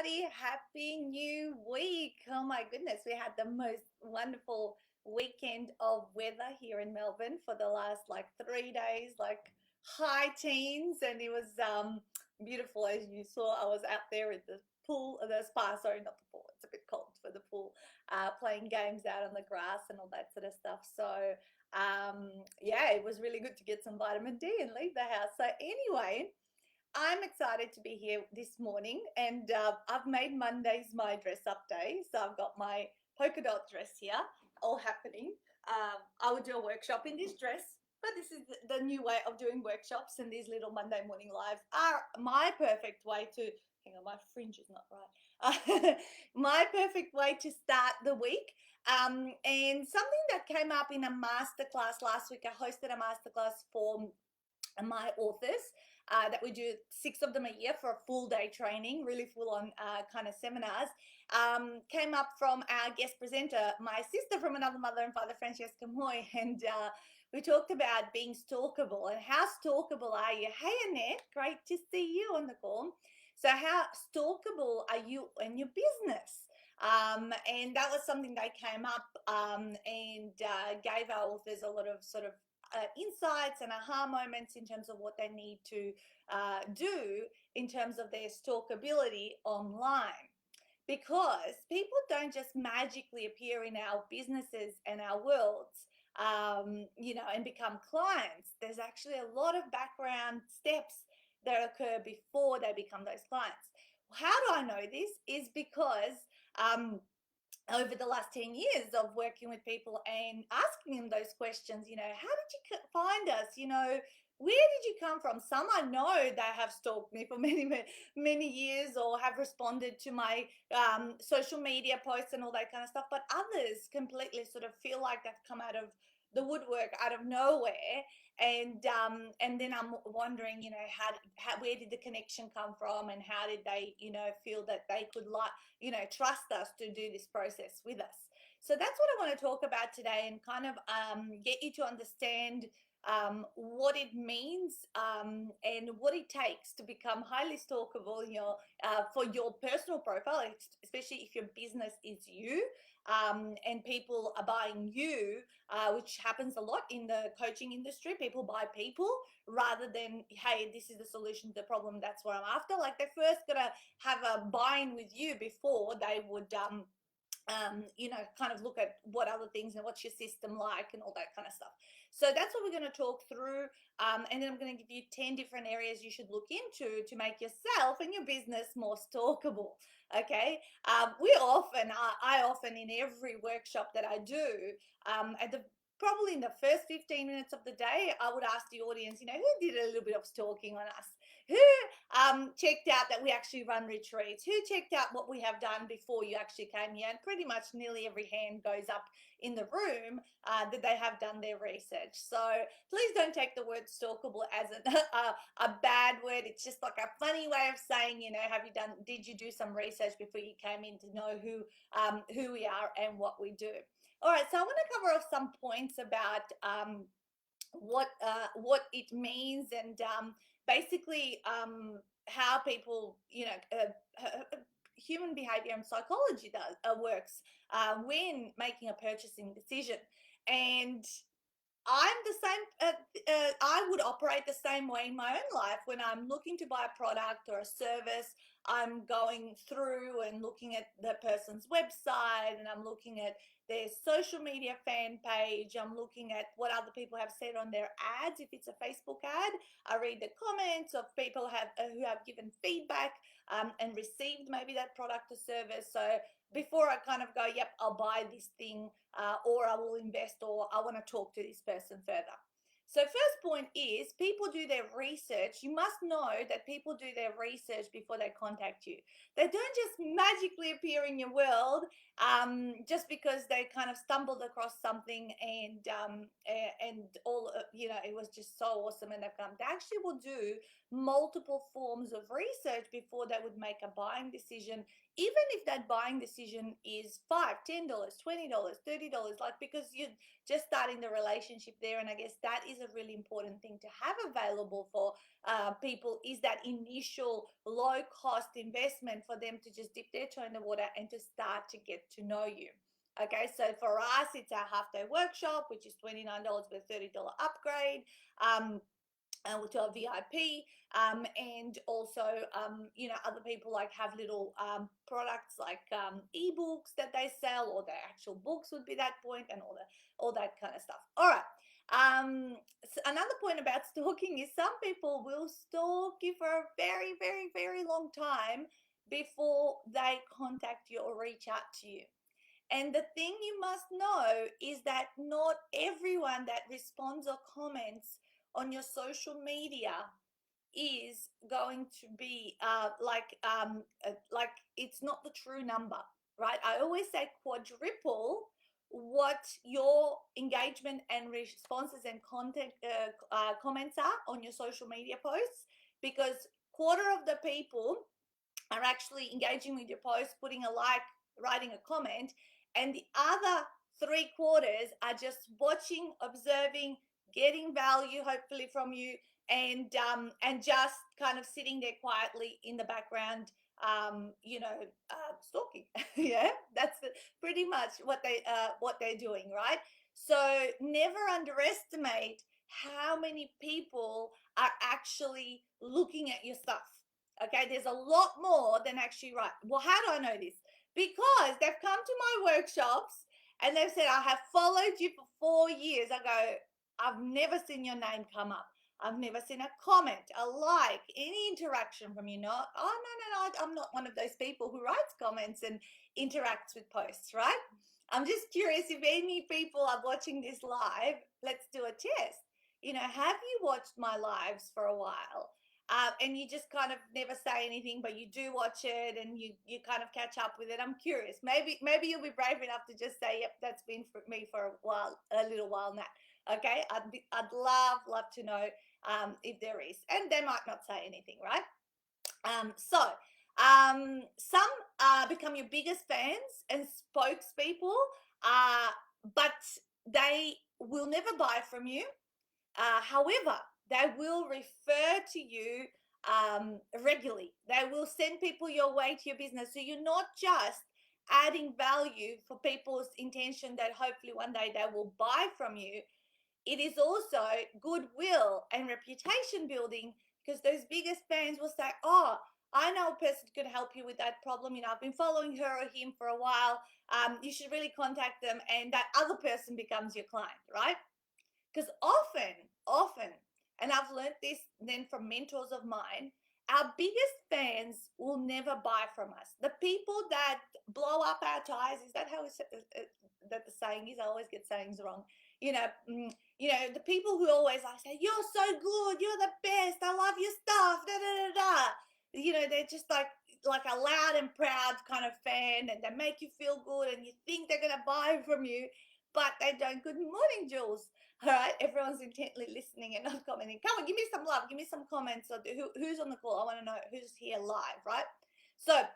everybody. Happy New Week. Oh my goodness, we had the most wonderful weekend of weather here in Melbourne for the last like 3 days, like high teens, and it was beautiful as you saw. I was out there at the pool, the spa, sorry, not the pool, it's a bit cold for the pool, playing games out on the grass and all that sort of stuff. So yeah, it was really good to get some vitamin D and leave the house. So anyway, I'm excited to be here this morning, and I've made Mondays my dress up day. So I've got my polka dot dress here, all happening. I would do a workshop in this dress, but this is the new way of doing workshops, and these little Monday morning lives are my perfect way to. Hang on, my fringe is not right. My perfect way to start the week. And something that came up in a masterclass last week, I hosted a masterclass for my authors that we do 6 of them a year for a full day training, really full on kind of seminars. Came up from our guest presenter, my sister from another mother and father, Francesca Moy, and we talked about being stalkable and how stalkable are you. Hey Annette, great to see you on the call. So how stalkable are you in your business? And that was something that came up and gave our authors a lot of sort of insights and aha moments in terms of what they need to do in terms of their stalkability online. Because people don't just magically appear in our businesses and our worlds, and become clients. There's actually a lot of background steps that occur before they become those clients. How do I know this? Is because um, over the last 10 years of working with people and asking them those questions, how did you find us? Where did you come from? Some I know they have stalked me for many, many, many years or have responded to my social media posts and all that kind of stuff. But others completely sort of feel like they've come out of the woodwork, out of nowhere. And then I'm wondering, where did the connection come from, and how did they, feel that they could trust us to do this process with us. So that's what I want to talk about today, and kind of get you to understand what it means and what it takes to become highly stalkable for your personal profile, especially if your business is you and people are buying you, which happens a lot in the coaching industry. People buy people rather than, hey, this is the solution to the problem. That's what I'm after. Like they're first going to have a buy-in with you before they would kind of look at what other things and what's your system like and all that kind of stuff. So that's what we're going to talk through. And then I'm going to give you 10 different areas you should look into to make yourself and your business more stalkable. Okay. I often in every workshop that I do, at the probably in the first 15 minutes of the day, I would ask the audience, who did a little bit of stalking on us? Who checked out that we actually run retreats? Who checked out what we have done before you actually came here? And pretty much nearly every hand goes up in the room that they have done their research. So please don't take the word stalkable as a bad word. It's just like a funny way of saying, did you do some research before you came in to know who we are and what we do? All right, so I want to cover off some points about what it means, and basically how people, human behavior and psychology works when making a purchasing decision. And I'm the same. I would operate the same way in my own life. When I'm looking to buy a product or a service, I'm going through and looking at the person's website, and I'm looking at their social media fan page. I'm looking at what other people have said on their ads. If it's a Facebook ad, I read the comments of people who have given feedback and received maybe that product or service. So before I kind of go, yep, I'll buy this thing, or I will invest, or I want to talk to this person further. So first point is people do their research. You must know that people do their research before they contact you. They don't just magically appear in your world just because they kind of stumbled across something and all it was just so awesome and they've come. They actually will do multiple forms of research before they would make a buying decision, even if that buying decision is $5, $10, $20, $30, like, because you're just starting the relationship there. And I guess that is a really important thing to have available for people, is that initial low cost investment for them to just dip their toe in the water and to start to get to know you. Okay, so for us, it's our half day workshop, which is $29 with a $30 upgrade. To our VIP, and also, other people like have little products like ebooks that they sell, or their actual books would be that point, and all that kind of stuff. All right. So another point about stalking is some people will stalk you for a very, very, very long time before they contact you or reach out to you. And the thing you must know is that not everyone that responds or comments on your social media is going to be like it's not the true number, right? I always say quadruple what your engagement and responses and content comments are on your social media posts, because quarter of the people are actually engaging with your post, putting a like, writing a comment, and the other 3/4 are just watching, observing, getting value hopefully from you, and just kind of sitting there quietly in the background, stalking. Yeah, that's pretty much what they're doing, right? So never underestimate how many people are actually looking at your stuff. Okay, there's a lot more than actually right. Well, how do I know this? Because they've come to my workshops and they've said, I have followed you for 4 years. I go, I've never seen your name come up. I've never seen a comment, a like, any interaction from you. Not, oh, no, I'm not one of those people who writes comments and interacts with posts, right? I'm just curious if any people are watching this live. Let's do a test. Have you watched my lives for a while? And you just kind of never say anything, but you do watch it and you kind of catch up with it. I'm curious. Maybe you'll be brave enough to just say, "Yep, that's been for me for a little while now." Okay, I'd love to know if there is, and they might not say anything, right? Some become your biggest fans and spokespeople, but they will never buy from you. However, they will refer to you regularly. They will send people your way to your business. So you're not just adding value for people's intention that hopefully one day they will buy from you. It is also goodwill and reputation building, because those biggest fans will say, oh, I know a person who could help you with that problem. I've been following her or him for a while. You should really contact them. And that other person becomes your client, right? Because often, and I've learned this then from mentors of mine, our biggest fans will never buy from us. The people that blow up our tires, is that how that the saying is? I always get sayings wrong. The people who always like say, "You're so good, you're the best, I love your stuff," da da da da. They're just like a loud and proud kind of fan, and they make you feel good, and you think they're gonna buy from you, but they don't. Good morning, Jules. All right, everyone's intently listening and not commenting. Come on, give me some love, give me some comments. Or who's on the call? I want to know who's here live, right? So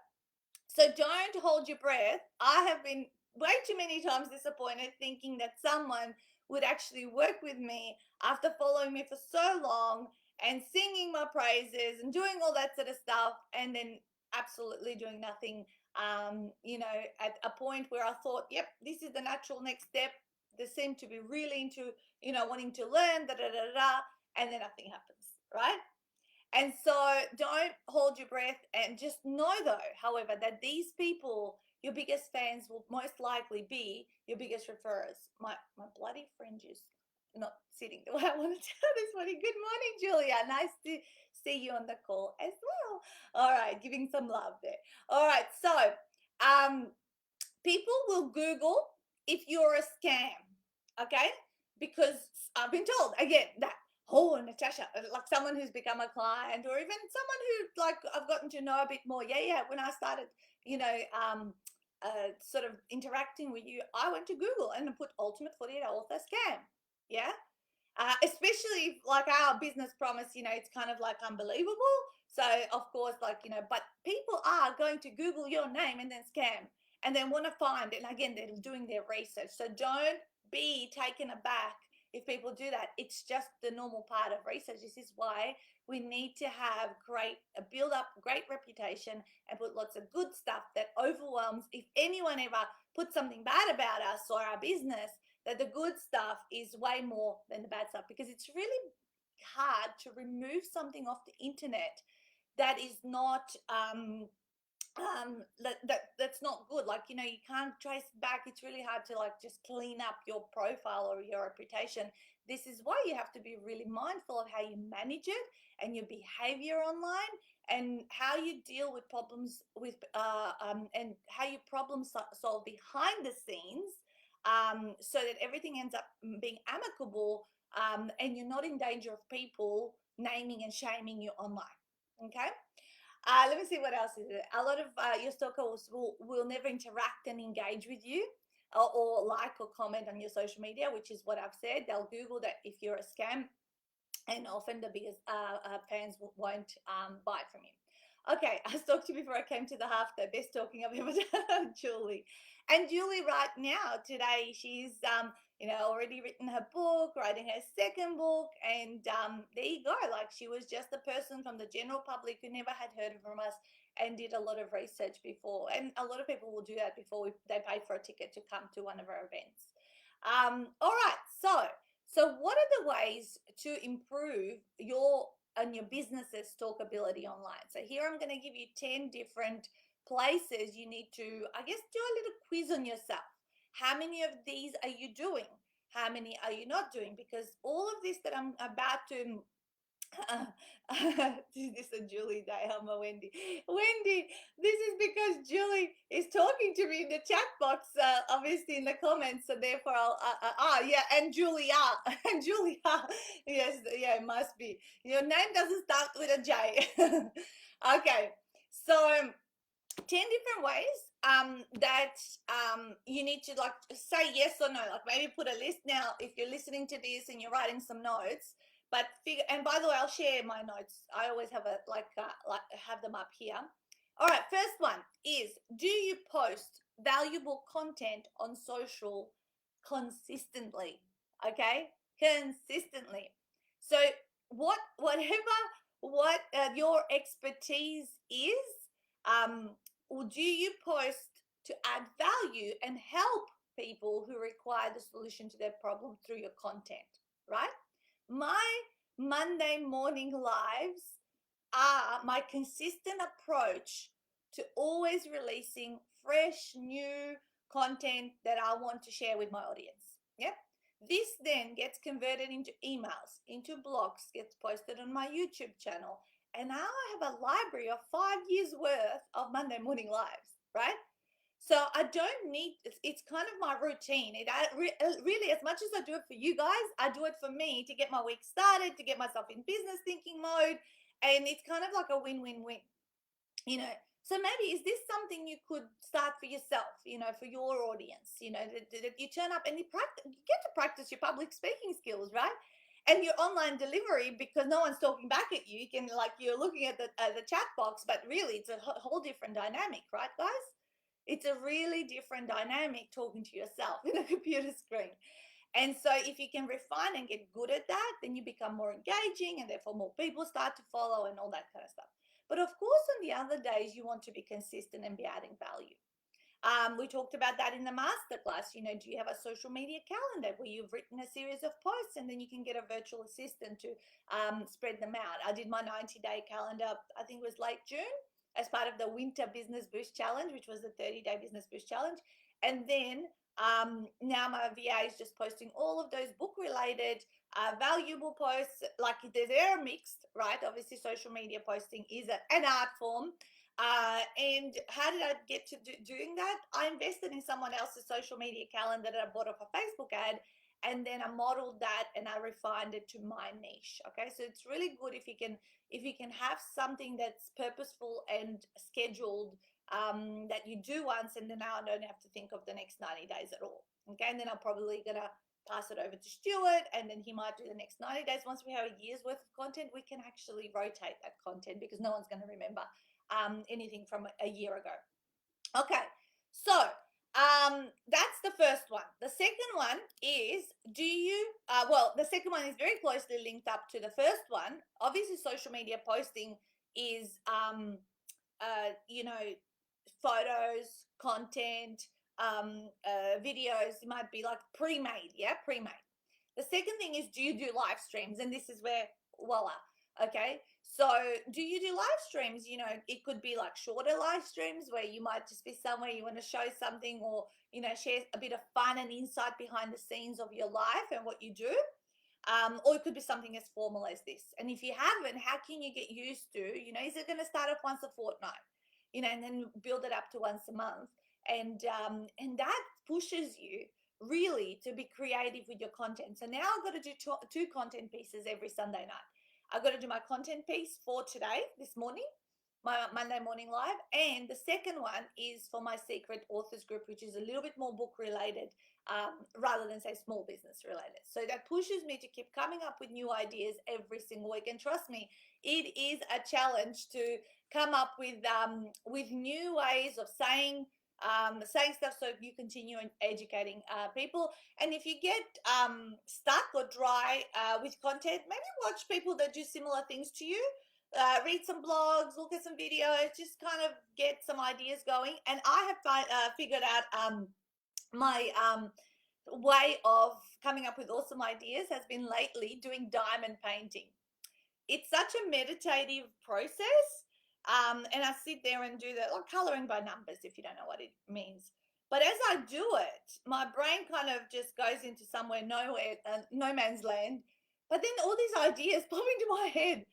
don't hold your breath. I have been way too many times disappointed thinking that someone would actually work with me after following me for so long and singing my praises and doing all that sort of stuff, and then absolutely doing nothing. At a point where I thought, yep, this is the natural next step. They seem to be really into, wanting to learn, and then nothing happens, right? And so don't hold your breath, and just know though, however, that these people, your biggest fans, will most likely be your biggest referrers. My bloody fringe is not sitting the way I want to tell this morning. Good morning, Julia. Nice to see you on the call as well. All right, giving some love there. All right, so people will Google if you're a scam, okay? Because I've been told again that, oh, Natasha, like someone who's become a client, or even someone who like I've gotten to know a bit more. Yeah. When I started, sort of interacting with you, I went to Google and put Ultimate 48 Author Scam. Yeah. especially if, like our business promise, it's kind of like unbelievable. So of course, like, but people are going to Google your name and then scam and then want to find, and again, they're doing their research. So don't be taken aback if people do that. It's just the normal part of research. This is why we need to have build up great reputation and put lots of good stuff that overwhelms. If anyone ever puts something bad about us or our business, that the good stuff is way more than the bad stuff, because it's really hard to remove something off the internet that is not that's not good. Like, you can't trace back. It's really hard to like just clean up your profile or your reputation. This is why you have to be really mindful of how you manage it and your behavior online, and how you deal with problems with and how you solve behind the scenes, so that everything ends up being amicable, and you're not in danger of people naming and shaming you online. Okay. Let me see what else is it. A lot of your stalkers will never interact and engage with you, or like or comment on your social media, which is what I've said. They'll Google that if you're a scam, and often the biggest fans won't buy from you. Okay, I talked to you before I came to the half, the best talking I've ever done, Julie. And Julie, right now, today, she's already written her book, writing her second book, and there you go. Like, she was just a person from the general public who never had heard from us and did a lot of research before. And a lot of people will do that before they pay for a ticket to come to one of our events. All right, so what are the ways to improve your and your business's talkability online? So here I'm going to give you 10 different places you need to, I guess, do a little quiz on yourself. How many of these are you doing? How many are you not doing? Because all of this that I'm about to this is a Julie Diama, Wendy. Wendy, this is because Julie is talking to me in the chat box, obviously in the comments. So therefore, yeah, and Julia, and Julia, yes, yeah, it must be. Your name doesn't start with a J. Okay, so 10 different ways that you need to like say yes or no, like maybe put a list now if you're listening to this and you're writing some notes, but figure. And by the way, I'll share my notes. I always have like have them up here. All right, first one is, do you post valuable content on social consistently? Okay, consistently. So whatever what your expertise is, um or do you post to add value and help people who require the solution to their problem through your content, right? My Monday morning lives are my consistent approach to always releasing fresh, new content that I want to share with my audience. Yep. This then gets converted into emails, into blogs, gets posted on my YouTube channel. And now I have a library of 5 years worth of Monday morning lives, right? So I don't need, it's kind of my routine. Really, as much as I do it for you guys, I do it for me to get my week started, to get myself in business thinking mode. And it's kind of like a win-win-win, you know. So maybe is this something you could start for yourself, for your audience, that you turn up and you get to practice your public speaking skills, right? And your online delivery, because no one's talking back at you. You can, like, you're looking at the chat box, but really it's a whole different dynamic, right, guys? It's a really different dynamic talking to yourself in a computer screen. And so if you can refine and get good at that, then you become more engaging, and therefore more people start to follow and all that kind of stuff. But of course, on the other days, you want to be consistent and be adding value. We talked about that in the masterclass. Do you have a social media calendar where you've written a series of posts and then you can get a virtual assistant to spread them out? I did my 90-day calendar, I think it was late June, as part of the Winter Business Boost Challenge, which was the 30-day Business Boost Challenge. And then now my VA is just posting all of those book-related valuable posts. Like, they're mixed, right? Obviously, social media posting is an art form. And how did I get to doing that? I invested in someone else's social media calendar that I bought off a Facebook ad, and then I modeled that and I refined it to my niche. Okay, so it's really good if you can have something that's purposeful and scheduled, that you do once, and then now I don't have to think of the next 90 days at all. Okay, and then I'm probably gonna pass it over to Stuart, and then he might do the next 90 days. Once we have a year's worth of content, we can actually rotate that content because no one's going to remember anything from a year ago. Okay, so that's the first one. The second one is, the second one is very closely linked up to the first one. Obviously, social media posting is, photos, content, videos. It might be like pre-made, pre-made. The second thing is, do you do live streams? And this is where, voila, okay. So do you do live streams? It could be like shorter live streams where you might just be somewhere you want to show something, or, share a bit of fun and insight behind the scenes of your life and what you do. Or it could be something as formal as this. And if you haven't, how can you get used to, is it going to start off once a fortnight, and then build it up to once a month? And that pushes you really to be creative with your content. So now I've got to do two content pieces every Sunday night. I've got to do my content piece for today, this morning, my Monday morning live. And the second one is for my secret authors group, which is a little bit more book related, rather than say small business related. So that pushes me to keep coming up with new ideas every single week. And trust me, it is a challenge to come up with new ways of saying stuff, so you continue educating people. And if you get stuck or dry with content, maybe watch people that do similar things to you. Read some blogs, look at some videos, just kind of get some ideas going. And I have figured out my way of coming up with awesome ideas has been lately doing diamond painting. It's such a meditative process. And I sit there and do that, like coloring by numbers, if you don't know what it means. But as I do it, my brain kind of just goes into somewhere, nowhere, no man's land. But then all these ideas pop into my head.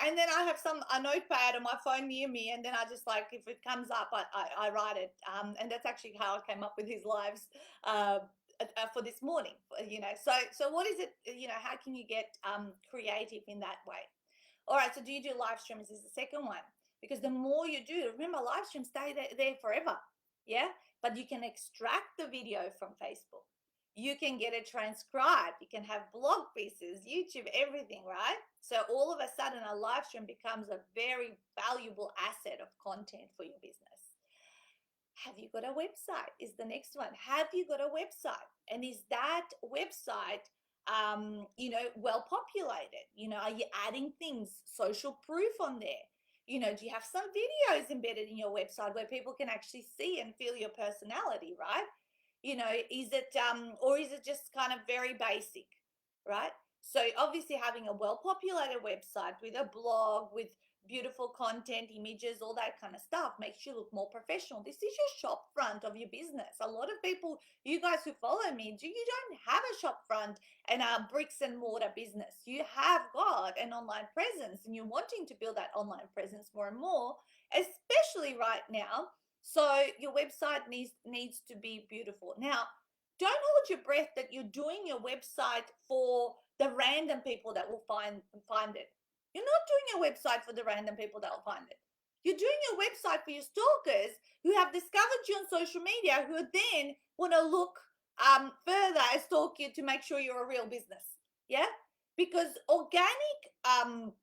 And then I have a notepad on my phone near me. And then I just, like, if it comes up, I write it. And that's actually how I came up with these lives for this morning, So what is it, how can you get creative in that way? All right, so do you do live streams is the second one. Because the more you do, remember, live streams stay there forever, yeah? But you can extract the video from Facebook. You can get it transcribed. You can have blog pieces, YouTube, everything, right? So all of a sudden, a live stream becomes a very valuable asset of content for your business. Have you got a website? Is the next one. Have you got a website? And is that website well populated? Are you adding things, social proof on there? Do you have some videos embedded in your website where people can actually see and feel your personality, right? Is it or is it just kind of very basic, right? So obviously having a well-populated website with a blog, with beautiful content, images, all that kind of stuff makes you look more professional. This is your shop front of your business. A lot of people, you guys who follow me, you don't have a shop front and a bricks and mortar business. You have got an online presence, and you're wanting to build that online presence more and more, especially right now. So your website needs to be beautiful. Now, don't hold your breath that you're doing your website for the random people that will find it. You're not doing your website for the random people that will find it. You're doing your website for your stalkers who have discovered you on social media, who then want to look further and stalk you to make sure you're a real business. Yeah, because organic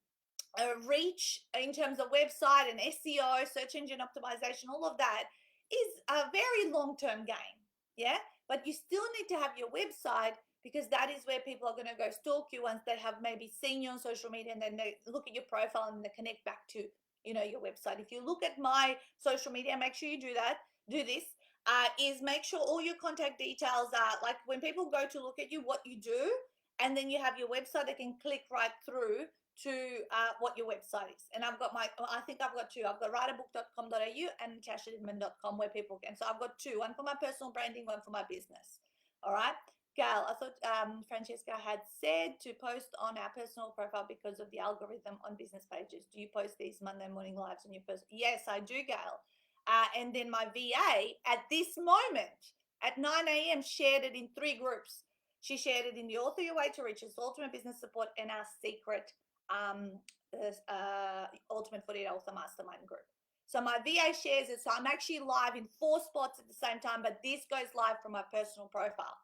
reach in terms of website and SEO, search engine optimization, all of that is a very long-term game. Yeah, but you still need to have your website, because that is where people are going to go stalk you once they have maybe seen you on social media, and then they look at your profile and they connect back to your website. If you look at my social media, make sure you do this, is make sure all your contact details are, like, when people go to look at you, what you do, and then you have your website, they can click right through to what your website is. And I think I've got two. I've got writerbook.com.au and natashadinman.com, where people can. So I've got two, one for my personal branding, one for my business. All right. Gail, I thought Francesca had said to post on our personal profile because of the algorithm on business pages. Do you post these Monday morning lives on your personal? Yes, I do, Gail. And then my VA at this moment at 9 a.m. shared it in 3 groups. She shared it in the Author Your Way to Riches, Ultimate Business Support, and our secret Ultimate 48 Author Mastermind group. So my VA shares it. So I'm actually live in 4 spots at the same time, but this goes live from my personal profile.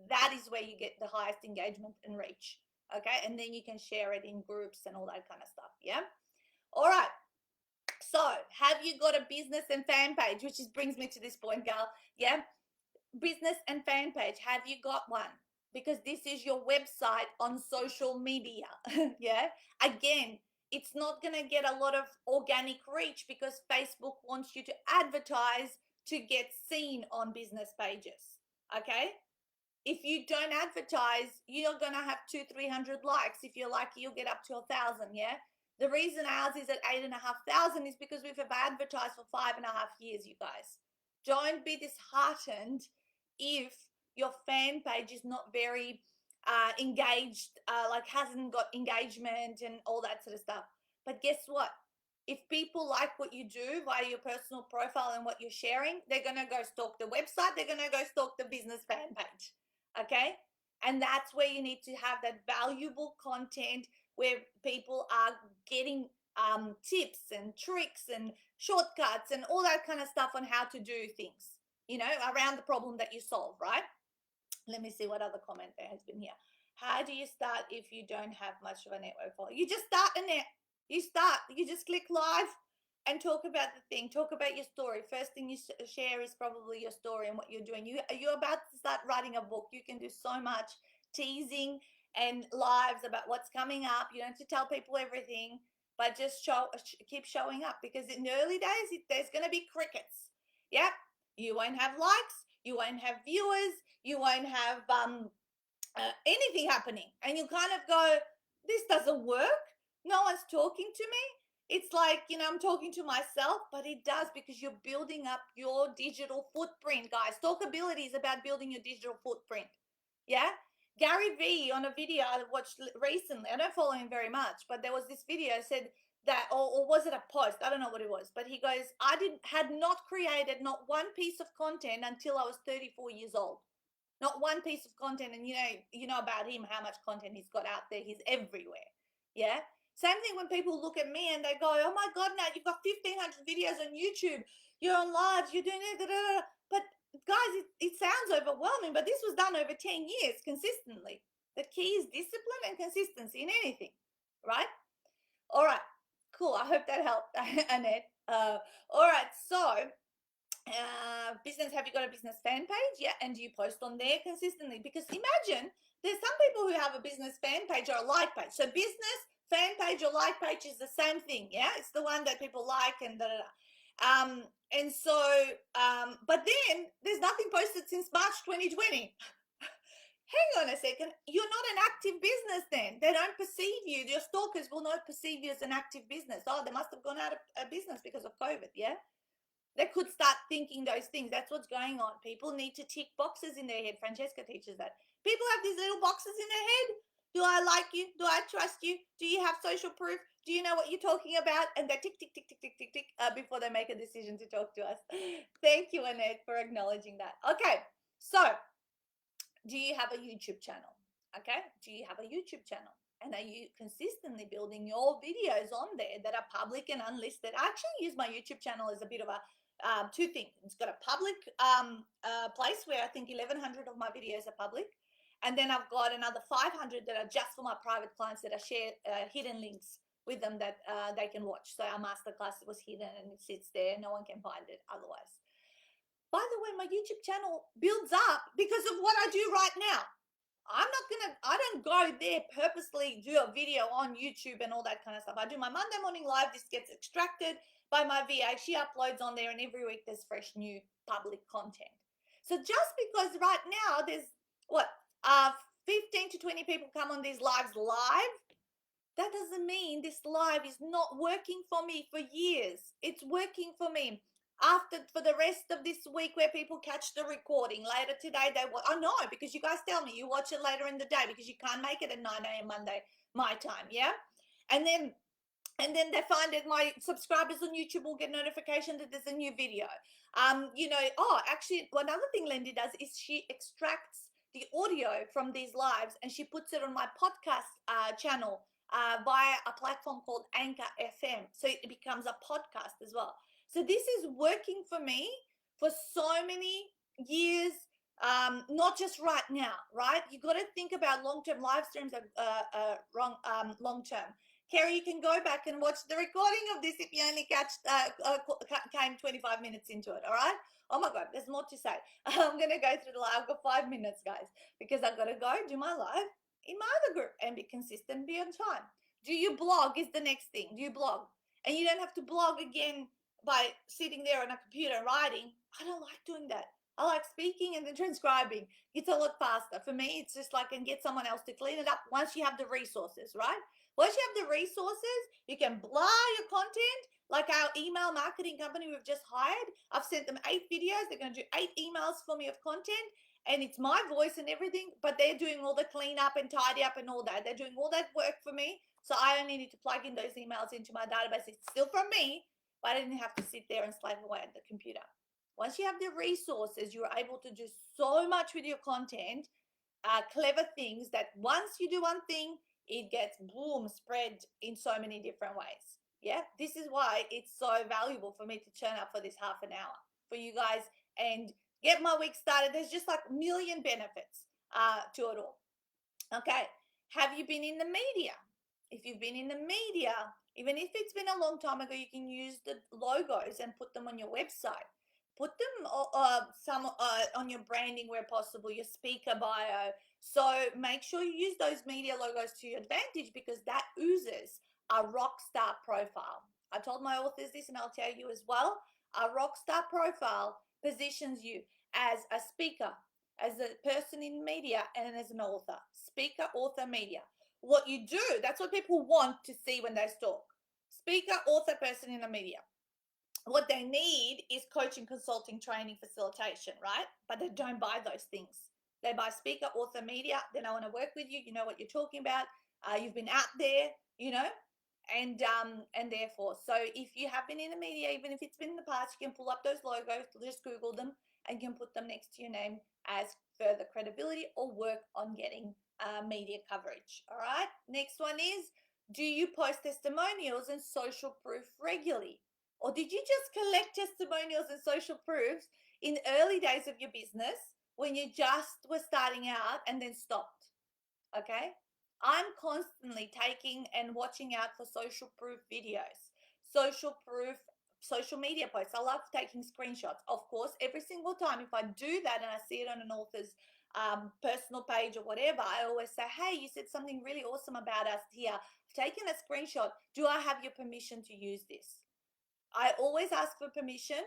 That is where you get the highest engagement and reach. Okay. And then you can share it in groups and all that kind of stuff. Yeah. All right. So, have you got a business and fan page? Which brings me to this point, Gal. Yeah, business and fan page. Have you got one? Because this is your website on social media. Yeah. Again, it's not going to get a lot of organic reach because Facebook wants you to advertise to get seen on business pages. Okay. If you don't advertise, you're going to have 200-300 likes. If you're lucky, you'll get up to 1,000. Yeah. The reason ours is at 8,500 is because we've advertised for 5.5 years, you guys. Don't be disheartened if your fan page is not very engaged, like hasn't got engagement and all that sort of stuff. But guess what? If people like what you do via your personal profile and what you're sharing, they're going to go stalk the website. They're going to go stalk the business fan page. Okay. And that's where you need to have that valuable content where people are getting tips and tricks and shortcuts and all that kind of stuff on how to do things, around the problem that you solve, right? Let me see what other comment there has been here. How do you start if you don't have much of a network follow? You just start a net. You just click live and talk about the thing. Talk about your story. First thing you share is probably your story and what you're doing. You're about to start writing a book. You can do so much teasing and lives about what's coming up. You don't have to tell people everything, but just keep showing up, because in the early days, there's going to be crickets. Yep. You won't have likes. You won't have viewers. You won't have anything happening. And you kind of go, this doesn't work. No one's talking to me. It's like, I'm talking to myself, but it does, because you're building up your digital footprint, guys. Talkability is about building your digital footprint. Yeah. Gary Vee, on a video I watched recently, I don't follow him very much, but there was this video said that, or was it a post? I don't know what it was, but he goes, had not created not one piece of content until I was 34 years old. Not one piece of content. And you know about him, how much content he's got out there. He's everywhere. Yeah. Same thing when people look at me and they go, oh my God, now you've got 1,500 videos on YouTube. You're on live. You're doing it. But guys, it sounds overwhelming, but this was done over 10 years consistently. The key is discipline and consistency in anything, right? All right. Cool. I hope that helped, Annette. All right. So, business, have you got a business fan page? Yeah. And do you post on there consistently? Because imagine there's some people who have a business fan page or a like page. So business fan page or like page is the same thing. Yeah. It's the one that people like and and so but then there's nothing posted since March 2020. Hang on a second. You're not an active business then. They don't perceive you. Your stalkers will not perceive you as an active business. Oh, they must have gone out of business because of COVID. Yeah. They could start thinking those things. That's what's going on. People need to tick boxes in their head. Francesca teaches that. People have these little boxes in their head. Do I like you? Do I trust you? Do you have social proof? Do you know what you're talking about? And they tick, tick, tick, tick, tick, tick, tick before they make a decision to talk to us. Thank you, Annette, for acknowledging that. Okay, so do you have a YouTube channel? Okay, do you have a YouTube channel? And are you consistently building your videos on there that are public and unlisted? I actually use my YouTube channel as a bit of a two things. It's got a public place where I think 1,100 of my videos are public. And then I've got another 500 that are just for my private clients that I share hidden links with them that they can watch. So our masterclass was hidden and it sits there. No one can find it otherwise. By the way, my YouTube channel builds up because of what I do right now. I don't go there purposely do a video on YouTube and all that kind of stuff. I do my Monday morning live. This gets extracted by my VA. She uploads on there, and every week there's fresh new public content. So just because right now there's 15 to 20 people come on these lives live, that doesn't mean this live is not working for me for years. It's working for me for the rest of this week, where people catch the recording later today. I know, because you guys tell me you watch it later in the day because you can't make it at 9 a.m. Monday my time. Yeah. And then they find that my subscribers on YouTube will get notification that there's a new video. Actually, another thing Lindy does is she extracts the audio from these lives and she puts it on my podcast channel via a platform called Anchor FM. So it becomes a podcast as well. So this is working for me for so many years. not just right now, right? You got to think about long-term. Live streams are wrong, long-term. Kerry, you can go back and watch the recording of this if you only came 25 minutes into it, all right? Oh my God, there's more to say. I'm going to go through the live. I've got 5 minutes, guys, because I've got to go do my live in my other group and be consistent, be on time. Do you blog is the next thing. Do you blog? And you don't have to blog again by sitting there on a computer writing. I don't like doing that. I like speaking and then transcribing. It's a lot faster. For me, it's just like, and get someone else to clean it up once you have the resources, right? Once you have the resources, you can blah your content. Like our email marketing company we've just hired, I've sent them 8 videos. They're going to do 8 emails for me of content, and it's my voice and everything, but they're doing all the clean up and tidy up and all that. They're doing all that work for me. So I only need to plug in those emails into my database. It's still from me, but I didn't have to sit there and slave away at the computer. Once you have the resources, you're able to do so much with your content, clever things that once you do one thing, it gets boom, spread in so many different ways. Yeah, this is why it's so valuable for me to turn up for this half an hour for you guys and get my week started. There's just like a million benefits to it all. Okay, have you been in the media? If you've been in the media, even if it's been a long time ago, you can use the logos and put them on your website. Put them some on your branding where possible, your speaker bio. So make sure you use those media logos to your advantage, because that oozes a rock star profile. I told my authors this and I'll tell you as well. A rock star profile positions you as a speaker, as a person in media, and as an author. Speaker, author, media. What you do, that's what people want to see when they stalk. Speaker, author, person in the media. What they need is coaching, consulting, training, facilitation, right? But they don't buy those things. They buy speaker, author, media. Then I want to work with you. You know what you're talking about. You've been out there, you know, and therefore, so if you have been in the media, even if it's been in the past, you can pull up those logos, just Google them, and you can put them next to your name as further credibility, or work on getting media coverage. All right. Next one is, do you post testimonials and social proof regularly? Or did you just collect testimonials and social proofs in early days of your business when you just were starting out and then stopped? Okay. I'm constantly taking and watching out for social proof videos, social proof social media posts. I love taking screenshots. Of course, every single time if I do that and I see it on an author's personal page or whatever, I always say, hey, you said something really awesome about us here. I've taken a screenshot. Do I have your permission to use this? I always ask for permission,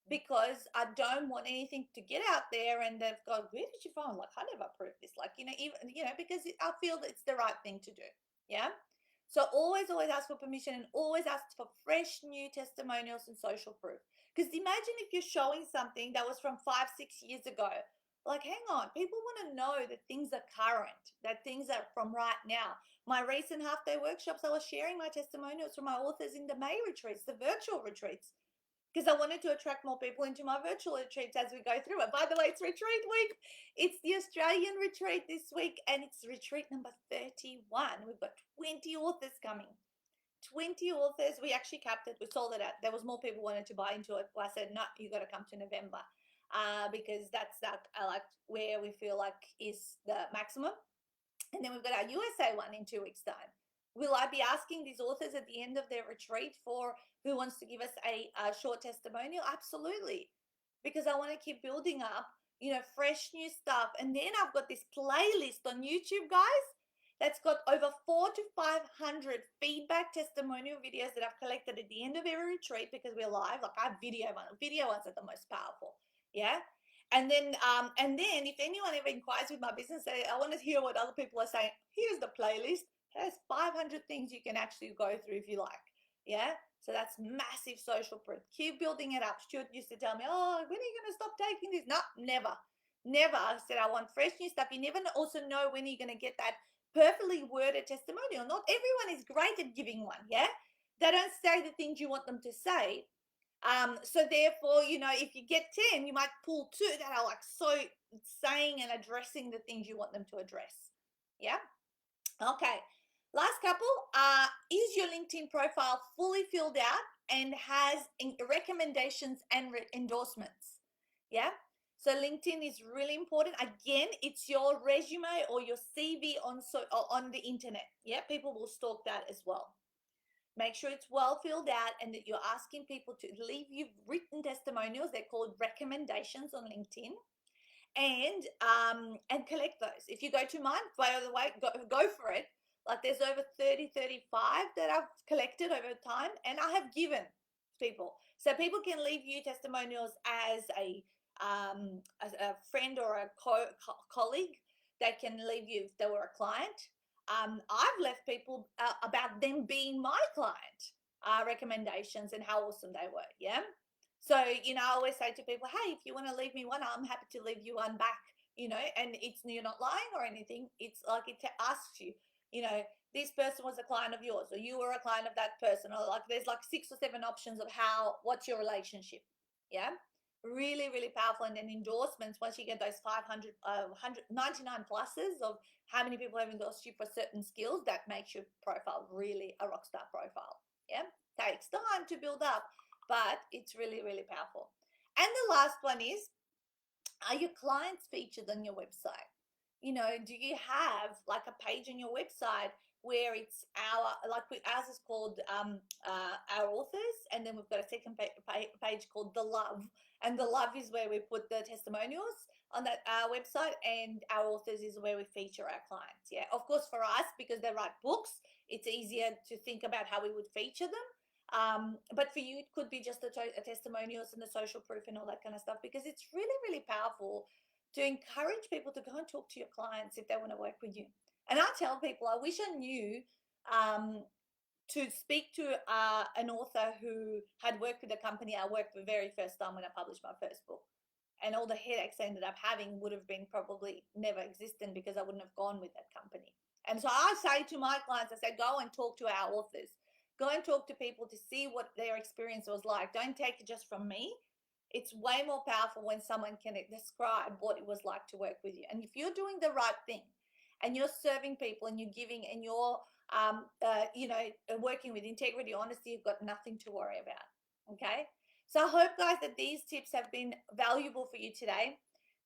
because I don't want anything to get out there and they've gone, where did you find? Like, I never approved this. Like, even, because I feel that it's the right thing to do. Yeah. So always ask for permission, and always ask for fresh new testimonials and social proof. Because imagine if you're showing something that was from 5-6 years ago. Like, hang on, people want to know that things are current, that things are from right now. My recent half-day workshops, I was sharing my testimonials from my authors in the May retreats, the virtual retreats, because I wanted to attract more people into my virtual retreats as we go through it. By the way, it's retreat week. It's the Australian retreat this week, and it's retreat number 31. We've got 20 authors coming. 20 authors. We actually capped it. We sold it out. There was more people wanted to buy into it. Well, I said, no, you got to come to November, because that's like where we feel like is the maximum. And then we've got our USA one in 2 weeks' time. Will I be asking these authors at the end of their retreat for who wants to give us a short testimonial? Absolutely. Because I want to keep building up, fresh new stuff. And then I've got this playlist on YouTube, guys, that's got over 400 to 500 feedback testimonial videos that I've collected at the end of every retreat, because we're live. Like, I have video ones. Video ones are the most powerful. Yeah. And then if anyone ever inquires with my business, I want to hear what other people are saying. Here's the playlist. There's 500 things you can actually go through if you like. Yeah. So that's massive social proof. Keep building it up. Stuart used to tell me, oh, when are you going to stop taking this? No, never. Never. I said, I want fresh new stuff. You never also know when you're going to get that perfectly worded testimonial. Not everyone is great at giving one. Yeah. They don't say the things you want them to say. So therefore, if you get 10, you might pull 2 that are like so saying and addressing the things you want them to address. Yeah. Okay. Last couple. Is your LinkedIn profile fully filled out and has recommendations and endorsements? Yeah. So LinkedIn is really important. Again, it's your resume or your CV on the internet. Yeah, people will stalk that as well. Make sure it's well filled out and that you're asking people to leave you written testimonials. They're called recommendations on LinkedIn, and collect those. If you go to mine, by the way, go for it. Like there's over 30, 35 that I've collected over time, and I have given people. So people can leave you testimonials as a friend or a colleague. They can leave you if they were a client. I've left people about them being my client recommendations and how awesome they were. Yeah. So, I always say to people, hey, if you want to leave me one, I'm happy to leave you one back, and you're not lying or anything. It's like it asks you, this person was a client of yours, or you were a client of that person, or like there's like 6 or 7 options of what's your relationship. Yeah. Really, really powerful. And then endorsements, once you get those 500, 199 pluses of how many people have endorsed you for certain skills, that makes your profile really a rock star profile. Yeah. Takes time to build up, but it's really, really powerful. And the last one is, are your clients featured on your website? Do you have like a page on your website where it's ours is called our authors, and then we've got a second page called the love, and the love is where we put the testimonials on that website, and our authors is where we feature our clients. Yeah, of course, for us, because they write books, it's easier to think about how we would feature them. But for you, it could be just the testimonials and the social proof and all that kind of stuff, because it's really, really powerful to encourage people to go and talk to your clients if they want to work with you. And I tell people, I wish I knew to speak to an author who had worked with a company I worked the very first time when I published my first book. And all the headaches I ended up having would have been probably never existent, because I wouldn't have gone with that company. And so I say to my clients, I say, go and talk to our authors. Go and talk to people to see what their experience was like. Don't take it just from me. It's way more powerful when someone can describe what it was like to work with you. And if you're doing the right thing and you're serving people and you're giving and you're working with integrity, honesty, you've got nothing to worry about. Okay. So I hope, guys, that these tips have been valuable for you today.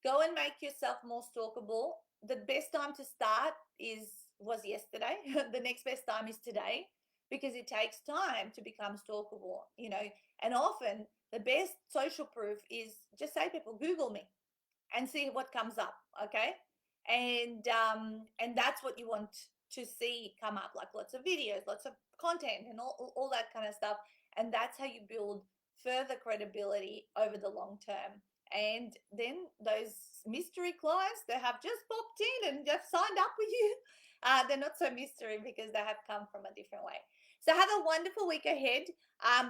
Go and make yourself more stalkable. The best time to start was yesterday. The next best time is today, because it takes time to become stalkable, and often the best social proof is just say people Google me and see what comes up. Okay. And that's what you want to see come up, like lots of videos, lots of content, and all that kind of stuff. And that's how you build further credibility over the long term. And then those mystery clients that have just popped in and just signed up with you, they're not so mystery, because they have come from a different way. So have a wonderful week ahead.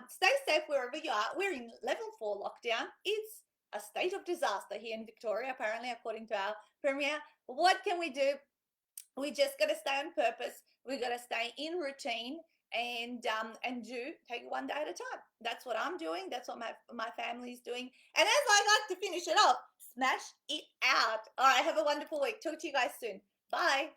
Stay safe wherever you are. We're in level 4 lockdown. It's a state of disaster here in Victoria, apparently, according to our premier. What can we do? We just got to stay on purpose. We got to stay in routine, and take it one day at a time. That's what I'm doing. That's what my family's doing. And as I like to finish it off, smash it out. All right, have a wonderful week. Talk to you guys soon. Bye.